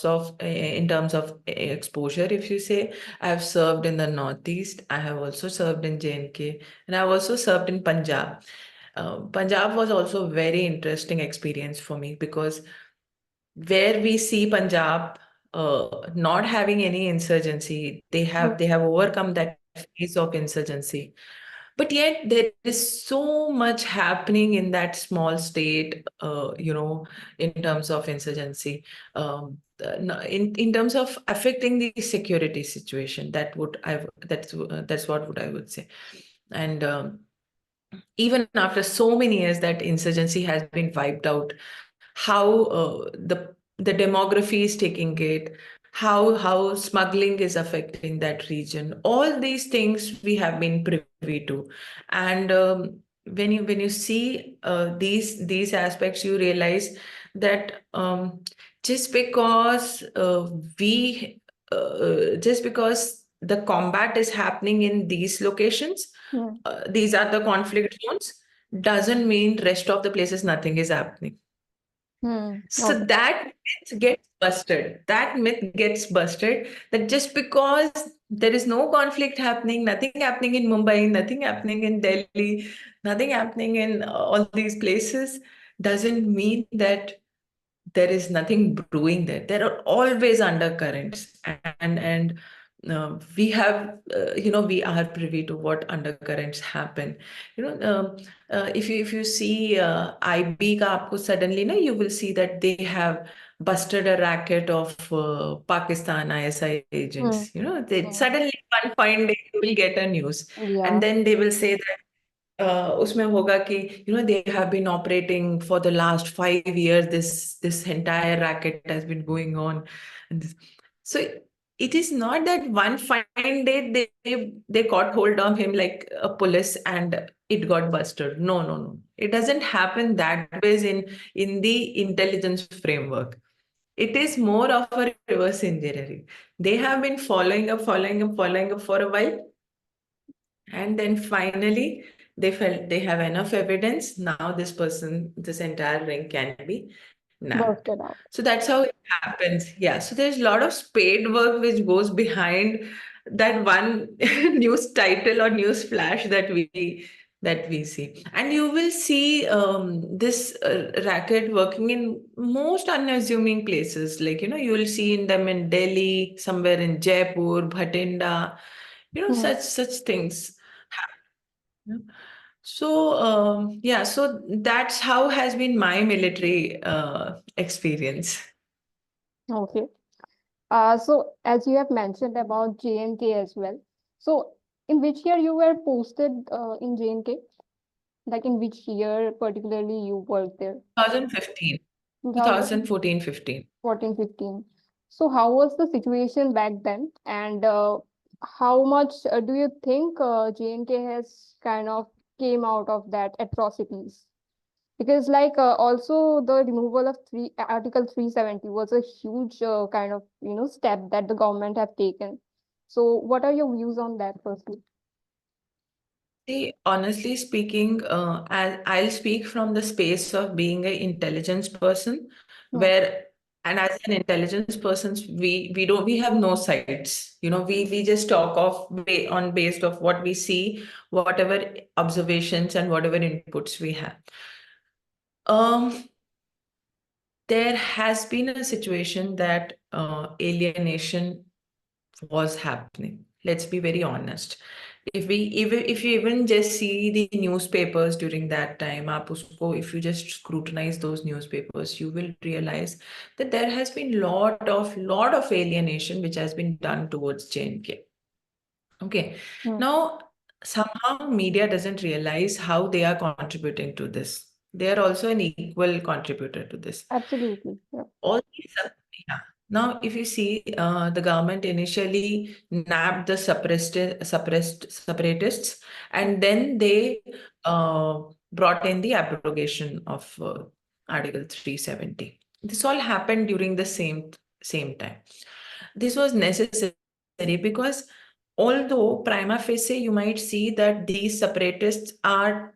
lots of, in terms of exposure, if you say. I've served in the Northeast, I have also served in J&K, and I've also served in Punjab. Punjab was also a very interesting experience for me, because where we see Punjab not having any insurgency, Hmm. they have overcome that phase of insurgency. But yet there is so much happening in that small state, in terms of insurgency, in terms of affecting the security situation. That's what I would say. And even after so many years that insurgency has been wiped out, how the demography is taking it, how smuggling is affecting that region. All these things we have been privy to, and when you see these aspects, you realize that just because we just because the combat is happening in these locations, Hmm. these are the conflict zones, doesn't mean rest of the places nothing is happening. Hmm. So Okay. that myth gets busted. That myth gets busted, that just because there is no conflict happening, nothing happening in Mumbai, nothing happening in Delhi, nothing happening in all these places, doesn't mean that there is nothing brewing there. There are always undercurrents, and we are privy to what undercurrents happen. If you see IB ka aapko suddenly, na, you will see that they have busted a racket of Pakistan ISI Hmm. agents. They Hmm. suddenly one fine day you will get a news, and Yeah. then they will say that उसमें होगा कि they have been operating for the last 5 years. This entire racket has been going on, and so it is not that one fine day they got hold of him like a police and it got busted. No, no, no. It doesn't happen that ways in the intelligence framework. It is more of a reverse engineering. They have been following up for a while, and then finally, they felt they have enough evidence. Now, this entire ring can be nabbed. Busted out. So that's how it happens. Yeah. So there's a lot of spade work which goes behind that one news title or news flash that we see. And you will see this racket working in most unassuming places. Like, you will see in them in Delhi, somewhere in Jaipur, Bhatinda, Hmm. such things happen. So yeah, so that's how has been my military experience. Okay. So as you have mentioned about J&K as well. So in which year you were posted in J&K? Like in which year particularly you worked there? 2015, 2014-15. 2014, 15. So how was the situation back then? And how much do you think J&K has kind of came out of that atrocities? Because like also the removal of Article 370 was a huge kind of step that the government have taken. So what are your views on that firstly? See, honestly speaking, I'll speak from the space of being an intelligence person, Hmm. where, and as an intelligence person, we have no sides. We just talk on based of what we see, whatever observations and whatever inputs we have. Um, there has been a situation that alienation was happening. Let's be very honest. If you even just see the newspapers during that time, if you just scrutinize those newspapers, you will realize that there has been lot of alienation which has been done towards J&K. Okay. Hmm. Now, somehow media doesn't realize how they are contributing to this. They are also an equal contributor to this. Absolutely. Yeah. All these yeah. Now, if you see, the government initially nabbed the separatists, and then they brought in the abrogation of Article 370. This all happened during the same time. This was necessary because although prima facie you might see that these separatists are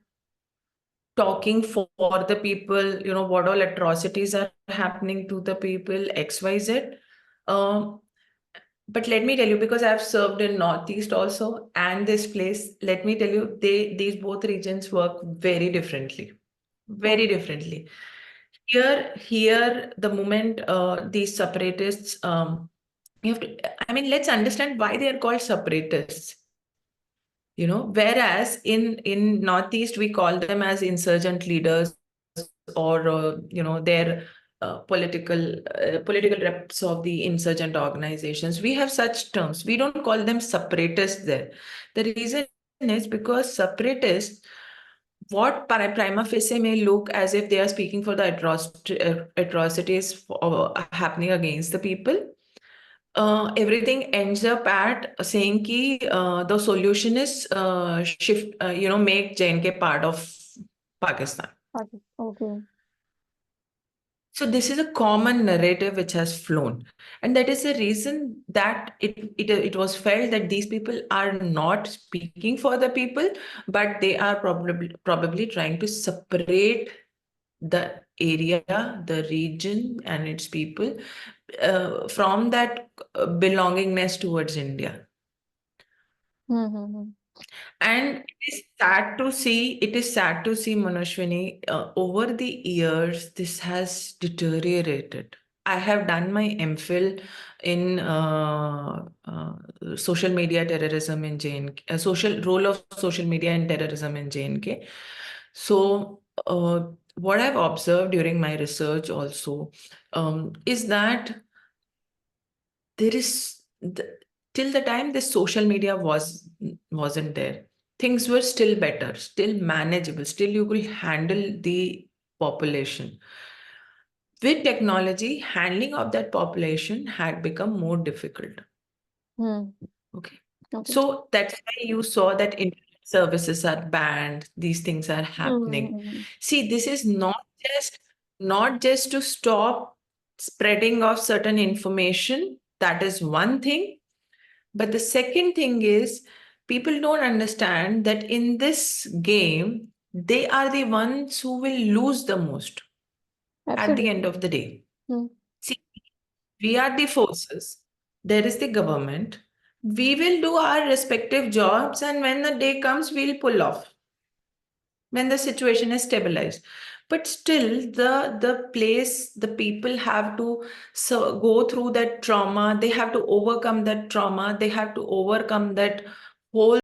talking for the people, what all atrocities are happening to the people, XYZ. Um, but let me tell you, because I've served in Northeast also and this place, let me tell you, these both regions work very differently. Very Okay. differently. Here, the moment these separatists, you have to, I mean, let's understand why they are called separatists. Whereas in Northeast we call them as insurgent leaders, or they're political reps of the insurgent organizations. We have such terms. We don't call them separatists there. The reason is because separatists, what prima facie may look as if they are speaking for the atrocities happening against the people, everything ends up at saying ki the solution is shift, make J&K part of Pakistan. Okay. So this is a common narrative which has flown, and that is the reason that it was felt that these people are not speaking for the people, but they are probably trying to separate the area, the region, and its people from that belongingness towards India. Mm-hmm. And it is sad to see, Manashwini, over the years, this has deteriorated. I have done my MPhil in social media terrorism in JNK, social role of social media in terrorism in JNK. So, what I've observed during my research also is that there is till the time this social media wasn't there, things were still better, still manageable, still you could handle the population. With technology, handling of that population had become more difficult. Hmm. Okay. Okay. So that's why you saw that internet services are banned, these things are happening. Mm-hmm. See, this is not just to stop spreading of certain information. That is one thing. But the second thing is, people don't understand that in this game, they are the ones who will lose the most at the end Absolutely. of the day. Hmm. See, we are the forces, there is the government. We will do our respective jobs, and when the day comes, we'll pull off when the situation is stabilized. But still, the people have to go through that trauma. They have to overcome that trauma. They have to overcome that whole